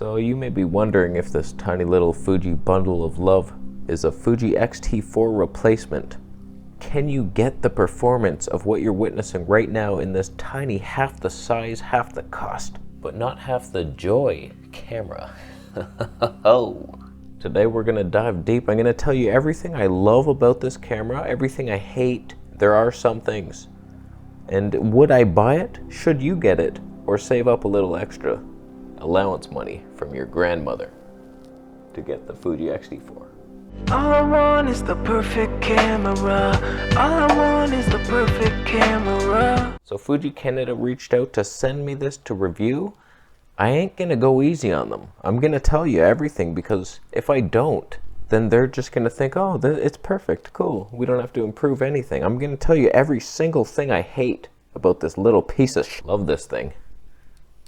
So you may be wondering if this tiny little Fuji bundle of love is a Fuji X-T4 replacement. Can you get the performance of what you're witnessing right now in this tiny, half the size, half the cost, but not half the joy camera? Oh. Today we're gonna dive deep. I'm gonna tell you everything I love about this camera, everything I hate. There are some things. And would I buy it? Should you get it? Or save up a little extra allowance money from your grandmother to get the Fuji X-T4? All I want is the perfect camera. All I want is the perfect camera. So Fuji Canada reached out to send me this to review. I ain't gonna go easy on them. I'm gonna tell you everything, because if I don't, then they're just gonna think, oh, it's perfect, cool. We don't have to improve anything. I'm gonna tell you every single thing I hate about this little piece of shit. Love this thing.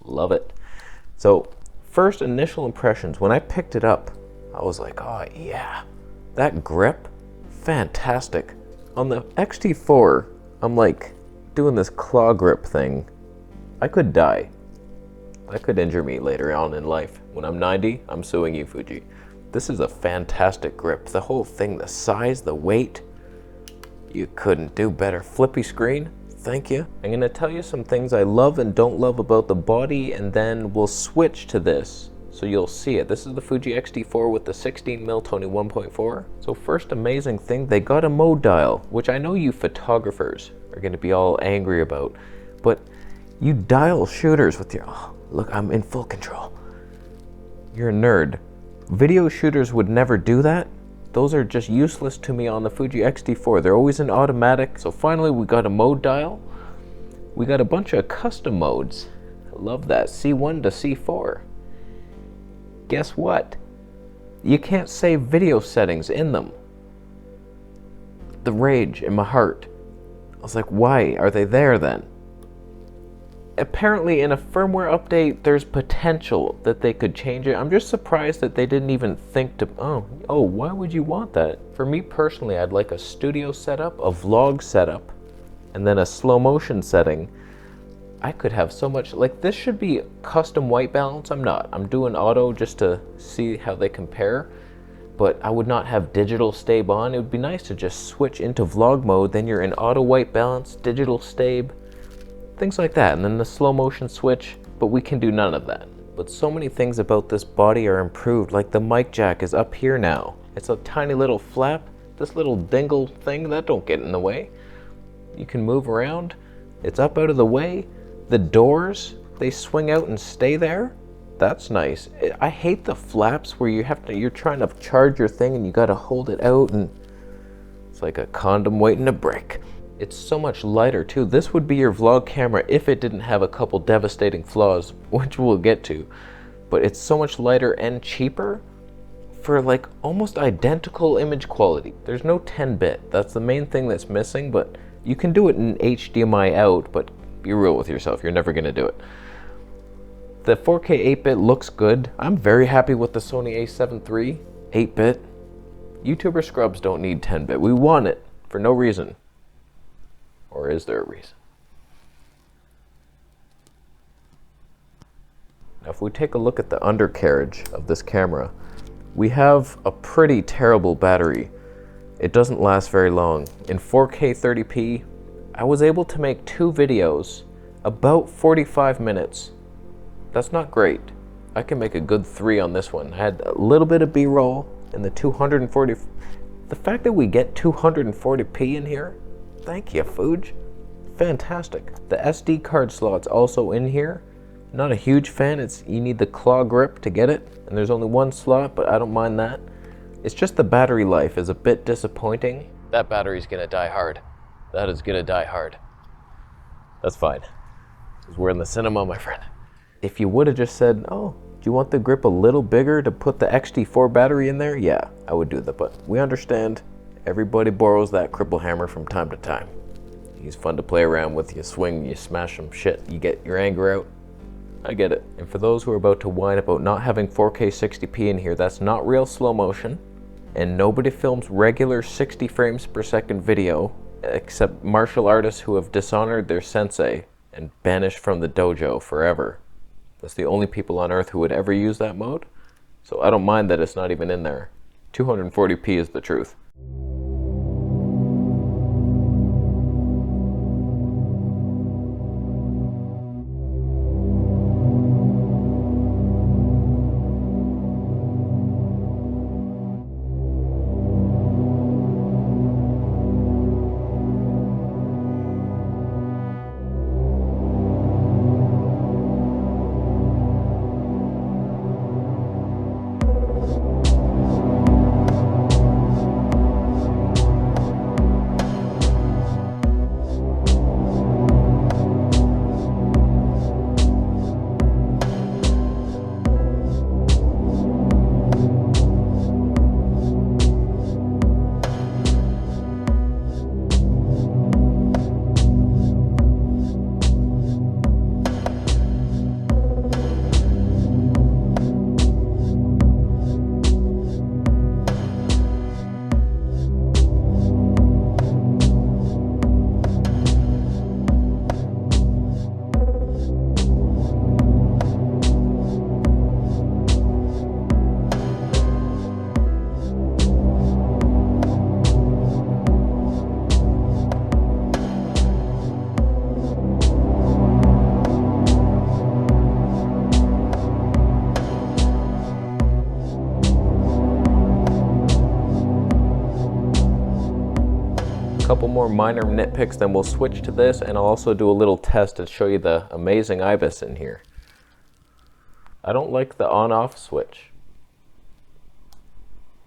Love it. So first initial impressions, when I picked it up, I was like, oh yeah, that grip, fantastic. On the X-T4, I'm like doing this claw grip thing. I could die. That could injure me later on in life. When I'm 90, I'm suing you, Fuji. This is a fantastic grip. The whole thing, the size, the weight, you couldn't do better. Flippy screen, thank you. I'm gonna tell you some things I love and don't love about the body, and then we'll switch to this so you'll see it. This is the Fuji X-T4 with the 16mm Tony 1.4. So first amazing thing, they got a mode dial, which I know you photographers are gonna be all angry about, but you dial shooters with your, oh, look, I'm in full control. You're a nerd. Video shooters would never do that. Those are just useless to me on the Fuji X-T4. They're always in automatic. So finally we got a mode dial. We got a bunch of custom modes. I love that, C1 to C4. Guess what? You can't save video settings in them. The rage in my heart. I was like, why are they there then? Apparently in a firmware update, there's potential that they could change it. I'm just surprised that they didn't even think to, oh, why would you want that? For me personally, I'd like a studio setup, a vlog setup, and then a slow motion setting. I could have so much, like this should be custom white balance. I'm not. I'm doing auto just to see how they compare, but I would not have digital stabe on. It would be nice to just switch into vlog mode, then you're in auto white balance, digital stabe, things like that, and then the slow motion switch, but we can do none of that. But so many things about this body are improved, like the mic jack is up here now. It's a tiny little flap, this little dingle thing, that don't get in the way. You can move around, it's up out of the way. The doors, they swing out and stay there. That's nice. I hate the flaps where you're trying to charge your thing and you gotta hold it out, and it's like a condom waiting to break. It's so much lighter too. This would be your vlog camera if it didn't have a couple devastating flaws, which we'll get to. But it's so much lighter and cheaper for like almost identical image quality. There's no 10-bit. That's the main thing that's missing, but you can do it in HDMI out, but be real with yourself, you're never gonna do it. The 4K 8-bit looks good. I'm very happy with the Sony a7 III 8-bit. YouTuber scrubs don't need 10-bit. We want it for no reason. Or is there a reason? Now if we take a look at the undercarriage of this camera, we have a pretty terrible battery. It doesn't last very long. In 4K 30p, I was able to make 2 videos about 45 minutes. That's not great. I can make a good 3 on this one. I had a little bit of B-roll in the 240. The fact that we get 240p in here, thank you, Fuji. Fantastic. The SD card slot's also in here. Not a huge fan. You need the claw grip to get it, and there's only one slot, but I don't mind that. It's just the battery life is a bit disappointing. That battery's gonna die hard. That is gonna die hard. That's fine, because we're in the cinema, my friend. If you would have just said, oh, do you want the grip a little bigger to put the X-T4 battery in there? Yeah, I would do that, but we understand. Everybody borrows that cripple hammer from time to time. He's fun to play around with. You swing, you smash him, shit, you get your anger out. I get it. And for those who are about to whine about not having 4K 60p in here, that's not real slow motion, and nobody films regular 60 frames per second video except martial artists who have dishonored their sensei and banished from the dojo forever. That's the only people on earth who would ever use that mode. So I don't mind that it's not even in there. 240p is the truth. Couple more minor nitpicks, then we'll switch to this, and I'll also do a little test to show you the amazing IBIS in here. I don't like the on-off switch.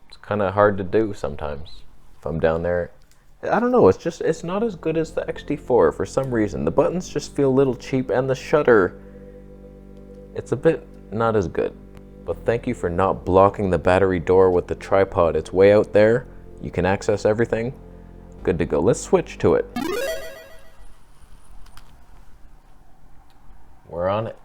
It's kind of hard to do sometimes if I'm down there. I don't know, it's not as good as the XT4 for some reason. The buttons just feel a little cheap, and the shutter, it's a bit not as good. But thank you for not blocking the battery door with the tripod. It's way out there. You can access everything. Good to go. Let's switch to it. We're on it.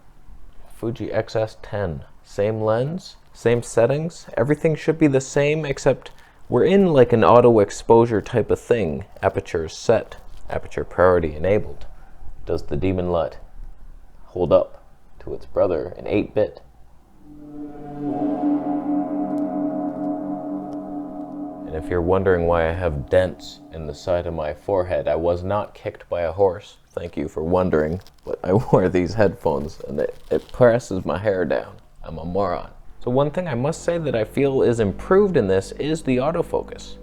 Fuji X-S10. Same lens, same settings. Everything should be the same, except we're in like an auto exposure type of thing. Aperture set, aperture priority enabled. Does the demon LUT hold up to its brother in 8-bit? And if you're wondering why I have dents in the side of my forehead, I was not kicked by a horse. Thank you for wondering, but I wore these headphones and it presses my hair down. I'm a moron. So one thing I must say that I feel is improved in this is the autofocus.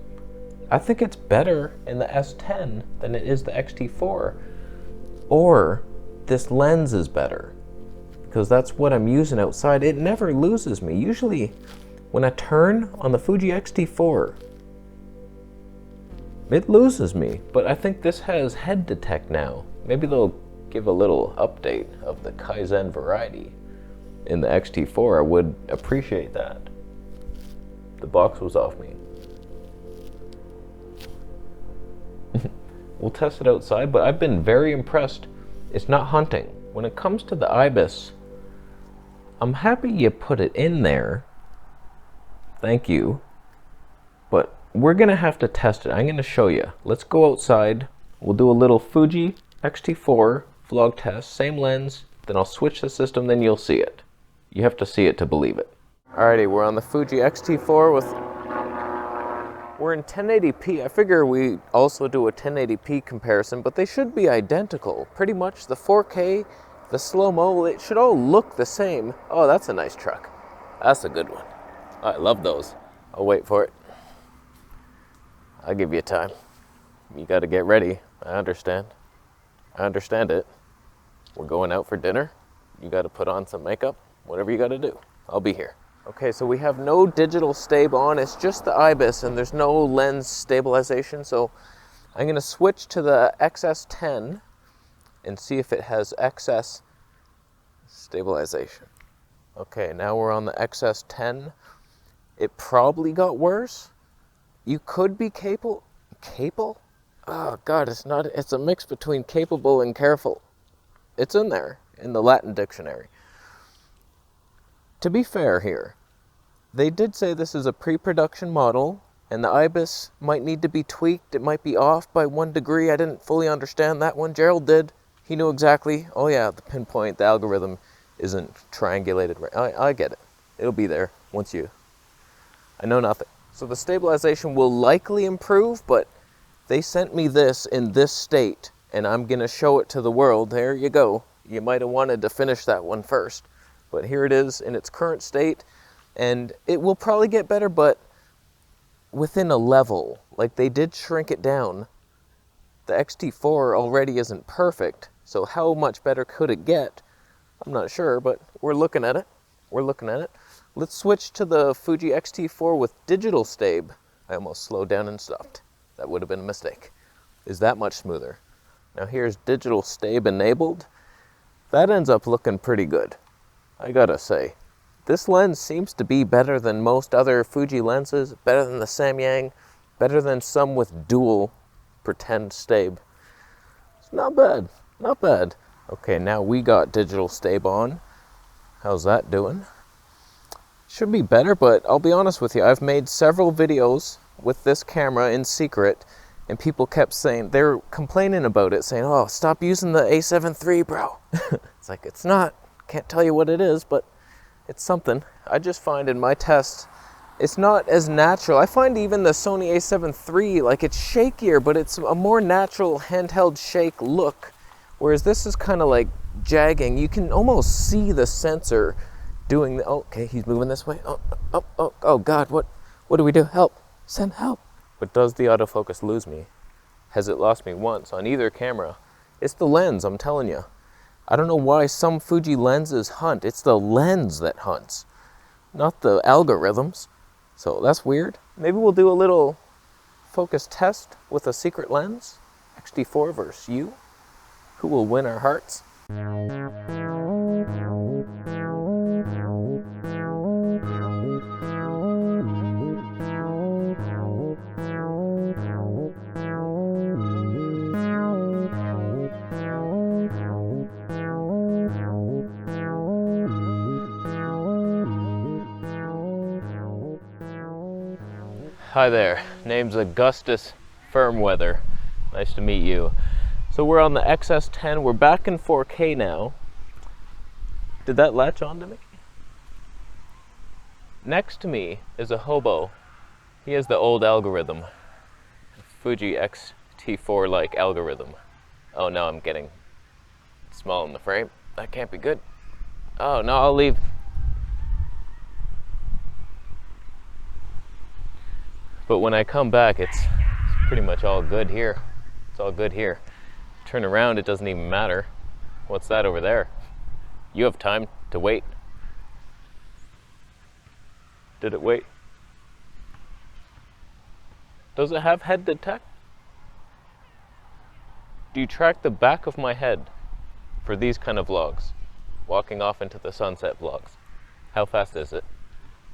I think it's better in the S10 than it is the XT4. Or this lens is better, because that's what I'm using outside. It never loses me. Usually when I turn on the Fuji X-T4, it loses me, but I think this has head detect now. Maybe they'll give a little update of the Kaizen variety in the XT4. I would appreciate that. The box was off me. We'll test it outside, but I've been very impressed. It's not hunting. When it comes to the IBIS, I'm happy you put it in there. Thank you. But we're gonna have to test it. I'm gonna show you. Let's go outside. We'll do a little Fuji X-T4 vlog test, same lens, then I'll switch the system, then you'll see it. You have to see it to believe it. Alrighty, we're on the Fuji X-T4 we're in 1080p. I figure we also do a 1080p comparison, but they should be identical. Pretty much the 4K, the slow-mo, it should all look the same. Oh, that's a nice truck. That's a good one. I love those. I'll wait for it. I'll give you time. You got to get ready. I understand. I understand it. We're going out for dinner. You got to put on some makeup. Whatever you got to do. I'll be here. Okay, so we have no digital stab on. It's just the IBIS, and there's no lens stabilization. So I'm going to switch to the XS10 and see if it has XS stabilization. Okay, now we're on the XS10. It probably got worse. You could be capable? Oh God, it's a mix between capable and careful. It's in there, in the Latin dictionary. To be fair here, they did say this is a pre-production model, and the IBIS might need to be tweaked. It might be off by 1 degree. I didn't fully understand that one. Gerald did. He knew exactly. Oh yeah, the pinpoint, the algorithm. isn't triangulated right. I get it. It'll be there once you... I know nothing. So the stabilization will likely improve, but they sent me this in this state, and I'm going to show it to the world. There you go. You might have wanted to finish that one first. But here it is in its current state, and it will probably get better, but within a level. Like, they did shrink it down. The XT4 already isn't perfect, so how much better could it get? I'm not sure, but we're looking at it. We're looking at it. Let's switch to the Fuji X-T4 with digital stab. I almost slowed down and stopped. That would have been a mistake. Is that much smoother? Now here's digital stab enabled. That ends up looking pretty good, I gotta say. This lens seems to be better than most other Fuji lenses, better than the Samyang, better than some with dual pretend stab. It's not bad, not bad. Okay, now we got digital stab on. How's that doing? Should be better, but I'll be honest with you, I've made several videos with this camera in secret, and people kept saying, they're complaining about it, saying, oh, stop using the A7 III, bro. It's like, it's not, can't tell you what it is, but it's something. I just find in my tests, it's not as natural. I find even the Sony A7 III, like, it's shakier, but it's a more natural handheld shake look, whereas this is kind of like jagging. You can almost see the sensor doing the, oh, okay, he's moving this way. Oh God, what do we do? Help, send help. But does the autofocus lose me? Has it lost me once on either camera? It's the lens, I'm telling you. I don't know why some Fuji lenses hunt. It's the lens that hunts, not the algorithms. So that's weird. Maybe we'll do a little focus test with a secret lens. XT4 versus you. Who will win our hearts? Hi there, name's Augustus Firmweather. Nice to meet you. So we're on the XS10, we're back in 4K now. Did that latch onto me? Next to me is a hobo. He has the old algorithm. Fuji X-T4 like algorithm. Oh no, I'm getting small in the frame. That can't be good. Oh no, I'll leave. But when I come back, it's pretty much all good here. It's all good here. Turn around, it doesn't even matter. What's that over there? You have time to wait. Did it wait? Does it have head detect? Do you track the back of my head for these kind of vlogs? Walking off into the sunset vlogs. How fast is it?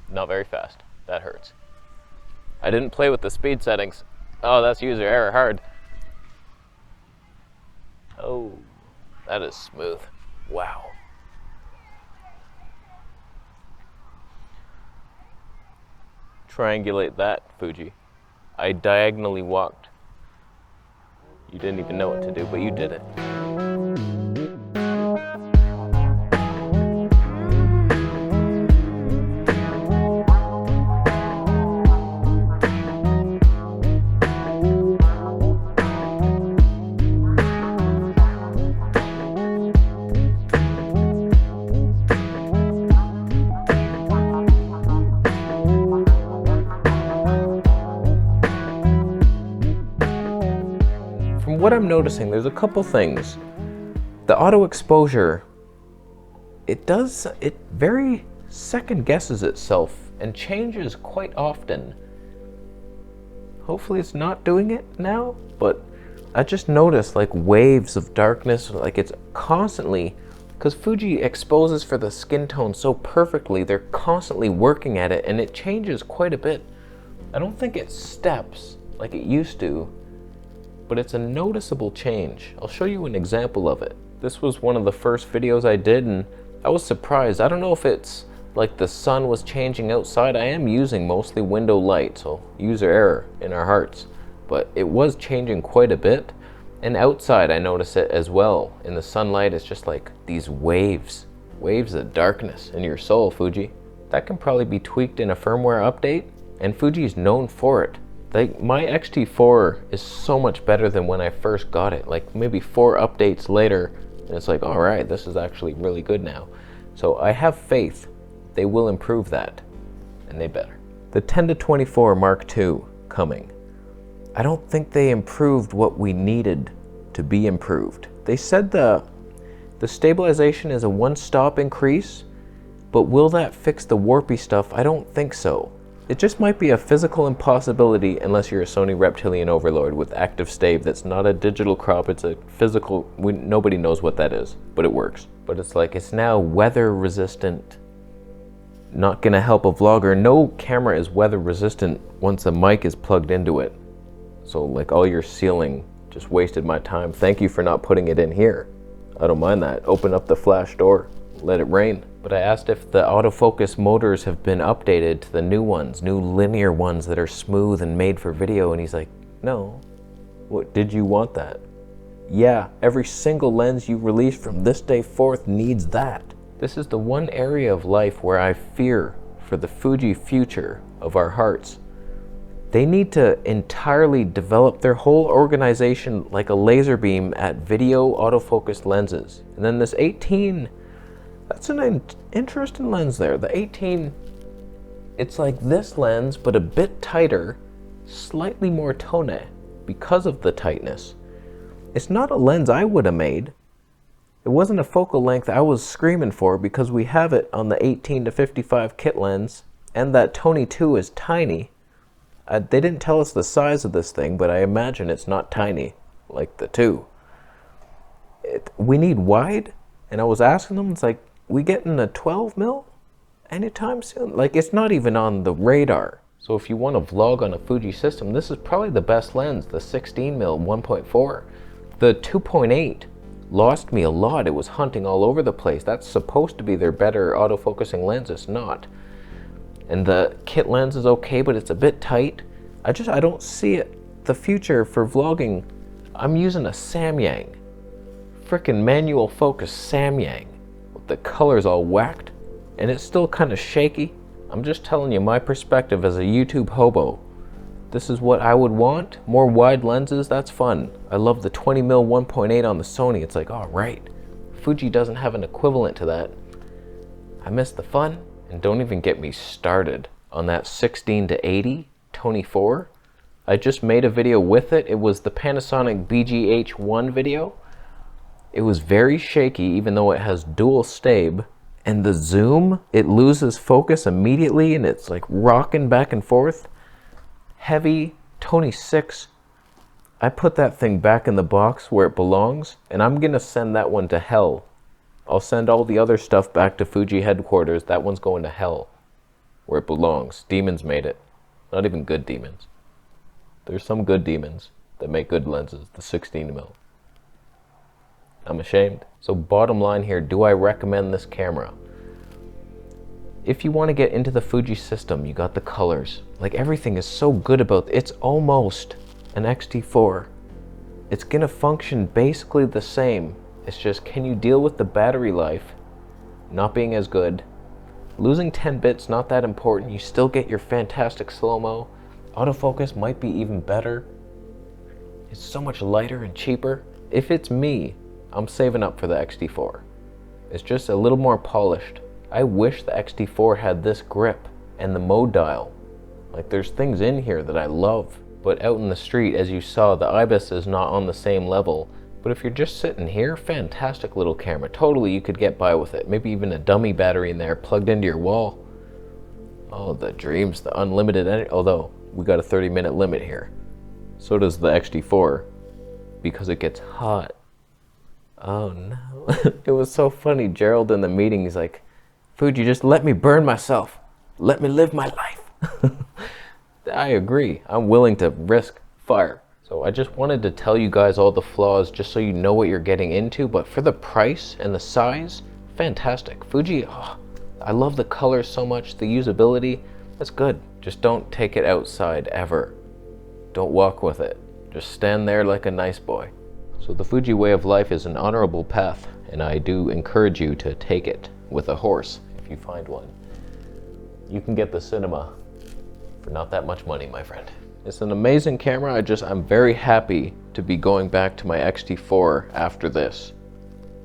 Not very fast. That hurts. I didn't play with the speed settings. Oh, that's user error hard. Oh, that is smooth. Wow. Triangulate that, Fuji. I diagonally walked. You didn't even know what to do, but you did it. What I'm noticing, there's a couple things. The auto exposure, it very second guesses itself and changes quite often. Hopefully it's not doing it now, but I just noticed like waves of darkness, like it's constantly, because Fuji exposes for the skin tone so perfectly, they're constantly working at it and it changes quite a bit. I don't think it steps like it used to, but it's a noticeable change. I'll show you an example of it. This was one of the first videos I did and I was surprised. I don't know if it's like the sun was changing outside. I am using mostly window light, so user error in our hearts. But it was changing quite a bit. And outside I notice it as well. In the sunlight it's just like these waves Waves of darkness in your soul, Fuji. That can probably be tweaked in a firmware update, and Fuji's known for it. Like, my XT4 is so much better than when I first got it. Like, maybe 4 updates later, and it's like, all right, this is actually really good now. So I have faith they will improve that, and they better. The 10-24 Mark II coming. I don't think they improved what we needed to be improved. They said the stabilization is a one-stop increase, but will that fix the warpy stuff? I don't think so. It just might be a physical impossibility unless you're a Sony reptilian overlord with active stab. That's not a digital crop, it's a physical, nobody knows what that is, but it works. But it's like, it's now weather resistant. Not gonna help a vlogger. No camera is weather resistant once a mic is plugged into it. So like, all your sealing just wasted my time. Thank you for not putting it in here. I don't mind that. Open up the flash door, let it rain. But I asked if the autofocus motors have been updated to the new ones, new linear ones that are smooth and made for video, and he's like, no. What, did you want that? Yeah, every single lens you release from this day forth needs that. This is the one area of life where I fear for the Fuji future of our hearts. They need to entirely develop their whole organization like a laser beam at video autofocus lenses. And then this 18, that's an interesting lens there. The 18, it's like this lens, but a bit tighter, slightly more tone because of the tightness. It's not a lens I would have made. It wasn't a focal length I was screaming for because we have it on the 18-55 kit lens, and that Tony 2 is tiny. They didn't tell us the size of this thing, but I imagine it's not tiny like the 2. We need wide, and I was asking them, it's like, we getting a 12 mil anytime soon? Like, it's not even on the radar. So if you want to vlog on a Fuji system, this is probably the best lens, the 16 mil 1.4. The 2.8 lost me a lot. It was hunting all over the place. That's supposed to be their better autofocusing lens. It's not. And the kit lens is okay, but it's a bit tight. I don't see it. The future for vlogging, I'm using a Samyang. Frickin' manual focus Samyang. With the colors all whacked. And it's still kind of shaky. I'm just telling you my perspective as a YouTube hobo. This is what I would want. More wide lenses, that's fun. I love the 20 mil 1.8 on the Sony. It's like, all right. Fuji doesn't have an equivalent to that. I miss the fun. And don't even get me started on that 16-80 Tony 4. I just made a video with it. It was the Panasonic BGH1 video. It was very shaky, even though it has dual stab. And the zoom, it loses focus immediately, and it's like rocking back and forth. Heavy Tony 6. I put that thing back in the box where it belongs, and I'm gonna send that one to hell. I'll send all the other stuff back to Fuji headquarters. That one's going to hell, where it belongs. Demons made it. Not even good demons. There's some good demons that make good lenses, the 16 mil. I'm ashamed. So bottom line here, do I recommend this camera? If you want to get into the Fuji system, you got the colors. Like, everything is so good about it. It's almost an XT4. It's gonna function basically the same. It's just, can you deal with the battery life not being as good? Losing 10 bits, not that important. You still get your fantastic slow-mo. Autofocus might be even better. It's so much lighter and cheaper. If it's me, I'm saving up for the XT4. It's just a little more polished. I wish the XT4 had this grip and the mode dial. Like, there's things in here that I love. But out in the street, as you saw, the IBIS is not on the same level. But if you're just sitting here, fantastic little camera. Totally, you could get by with it. Maybe even a dummy battery in there plugged into your wall. Oh, the dreams, the unlimited energy. Although, we got a 30-minute limit here. So does the XT4, because it gets hot. Oh no. It was so funny. Gerald in the meeting, he's like, Fuji, just let me burn myself. Let me live my life. I agree. I'm willing to risk fire. So I just wanted to tell you guys all the flaws just so you know what you're getting into, but for the price and the size, fantastic. Fuji, oh, I love the colors so much, the usability, that's good. Just don't take it outside ever. Don't walk with it. Just stand there like a nice boy. So the Fuji way of life is an honorable path, and I do encourage you to take it. with a horse, if you find one. You can get the cinema for not that much money, my friend. It's an amazing camera. I'm very happy to be going back to my XT4 after this.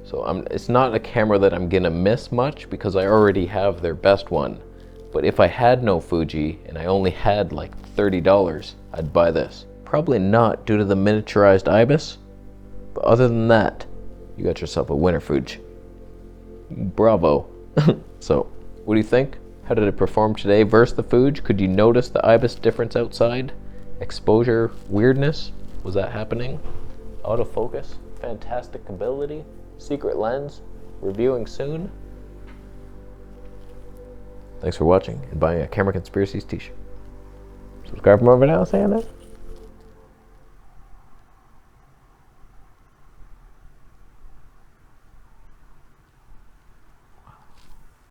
So it's not a camera that I'm gonna miss much because I already have their best one. But if I had no Fuji and I only had like $30, I'd buy this. Probably not due to the miniaturized IBIS, but other than that, you got yourself a winner, Fuji. Bravo. So, what do you think? How did it perform today versus the Fuji? Could you notice the IBIS difference outside? Exposure weirdness? Was that happening? Autofocus? Fantastic ability? Secret lens? Reviewing soon? Thanks for watching and buying a Camera Conspiracies t-shirt. Subscribe for more videos, saying it.